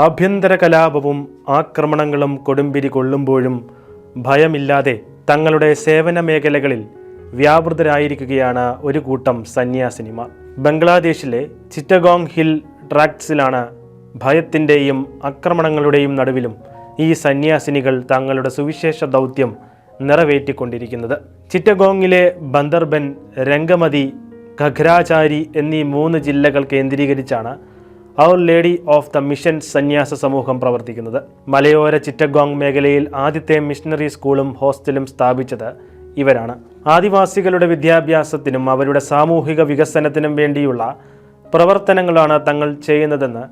ആഭ്യന്തര കലാപവും ആക്രമണങ്ങളും കൊടുമ്പിരി കൊള്ളുമ്പോഴും ഭയമില്ലാതെ തങ്ങളുടെ സേവന മേഖലകളിൽ വ്യാപൃതരായിരിക്കുകയാണ് ഒരു കൂട്ടം സന്യാസിനിമാർ. ബംഗ്ലാദേശിലെ ചിറ്റഗോങ് ഹിൽ ട്രാക്ട്സിലാണ് ഭയത്തിൻ്റെയും ആക്രമണങ്ങളുടെയും നടുവിലും ഈ സന്യാസിനികൾ തങ്ങളുടെ സുവിശേഷ ദൗത്യം നിറവേറ്റിക്കൊണ്ടിരിക്കുന്നത്. ചിറ്റഗോങ്ങിലെ ബന്ദർബൻ, രംഗമതി, ഘഗ്രാചാരി എന്നീ 3 ജില്ലകൾ കേന്ദ്രീകരിച്ചാണ് അവർ ലേഡി ഓഫ് ദ മിഷൻ സന്യാസ സമൂഹം പ്രവർത്തിക്കുന്നത്. മലയോര ചിറ്റഗോങ് മേഖലയിൽ ആദ്യത്തെ മിഷണറി സ്കൂളും ഹോസ്റ്റലും സ്ഥാപിച്ചത് ഇവരാണ്. ആദിവാസികളുടെ വിദ്യാഭ്യാസത്തിനും അവരുടെ സാമൂഹിക വികസനത്തിനും വേണ്ടിയുള്ള പ്രവർത്തനങ്ങളാണ് തങ്ങൾ ചെയ്യുന്നതെന്ന്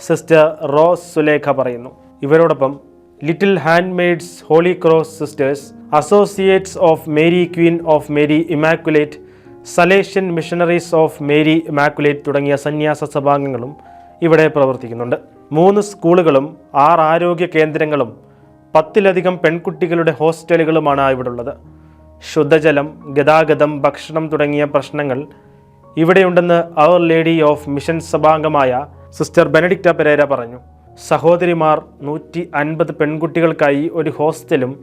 സിസ്റ്റർ റോസ് സുലേഖ പറയുന്നു. ഇവരോടൊപ്പം Little Handmaids, Holy Cross Sisters, Associates of Mary Queen of Mary Immaculate, Salesian Missionaries of Mary Immaculate തുടങ്ങിയ സന്യാസ സഭാംഗങ്ങളും ഇവിടെ പ്രവർത്തിക്കുന്നുണ്ട്. 3 സ്കൂളുകളും 6 ആരോഗ്യ കേന്ദ്രങ്ങളും 10-ലധികം പെൺകുട്ടികളുടെ ഹോസ്റ്റലുകളുമാണ് ഇവിടുള്ളത്. ശുദ്ധജലം, ഗതാഗതം, ഭക്ഷണം തുടങ്ങിയ പ്രശ്നങ്ങൾ ഇവിടെയുണ്ടെന്ന് അവർ ലേഡി ഓഫ് മിഷൻ സഭാംഗമായ സിസ്റ്റർ ബെനഡിക്റ്റ പെരേര പറഞ്ഞു. സഹോദരിമാർ 150 പെൺകുട്ടികൾക്കായി ഒരു ഹോസ്റ്റലും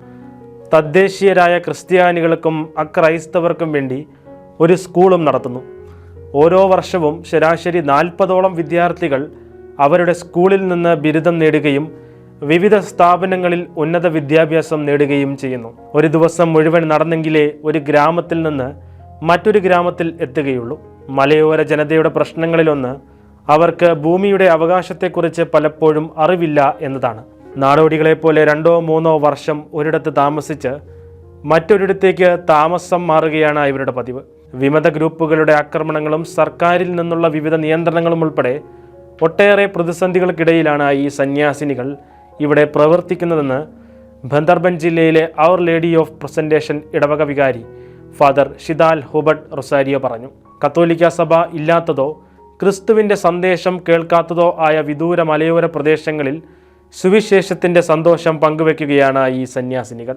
തദ്ദേശീയരായ ക്രിസ്ത്യാനികൾക്കും അക്രൈസ്തവർക്കും വേണ്ടി ഒരു സ്കൂളും നടത്തുന്നു. ഓരോ വർഷവും ശരാശരി 40ഓളം വിദ്യാർത്ഥികൾ അവരുടെ സ്കൂളിൽ നിന്ന് ബിരുദം നേടുകയും വിവിധ സ്ഥാപനങ്ങളിൽ ഉന്നത വിദ്യാഭ്യാസം നേടുകയും ചെയ്യുന്നു. ഒരു ദിവസം മുഴുവൻ നടന്നെങ്കിലേ ഒരു ഗ്രാമത്തിൽ നിന്ന് മറ്റൊരു ഗ്രാമത്തിൽ എത്തുകയുള്ളൂ. മലയോര ജനതയുടെ പ്രശ്നങ്ങളിലൊന്ന് അവർക്ക് ഭൂമിയുടെ അവകാശത്തെക്കുറിച്ച് പലപ്പോഴും അറിവില്ല എന്നതാണ്. നാടോടികളെപ്പോലെ 2-3 വർഷം ഒരിടത്ത് താമസിച്ച് മറ്റൊരിടത്തേക്ക് താമസം മാറുകയാണ് ഇവരുടെ പതിവ്. വിമത ഗ്രൂപ്പുകളുടെ ആക്രമണങ്ങളും സർക്കാരിൽ നിന്നുള്ള വിവിധ നിയന്ത്രണങ്ങളും ഉൾപ്പെടെ ഒട്ടേറെ പ്രതിസന്ധികൾക്കിടയിലാണ് ഈ സന്യാസിനികൾ ഇവിടെ പ്രവർത്തിക്കുന്നതെന്ന് ബന്ദർബൻ ജില്ലയിലെ അവർ ലേഡി ഓഫ് പ്രസന്റേഷൻ ഇടവക വികാരി ഫാദർ ഷിദാൽ ഹുബർട്ട് റൊസാരിയോ പറഞ്ഞു. കത്തോലിക്ക സഭ ഇല്ലാത്തതോ ക്രിസ്തുവിൻ്റെ സന്ദേശം കേൾക്കാത്തതോ ആയ വിദൂര മലയോര പ്രദേശങ്ങളിൽ സുവിശേഷത്തിൻ്റെ സന്തോഷം പങ്കുവെക്കുകയാണ് ഈ സന്യാസിനികൾ.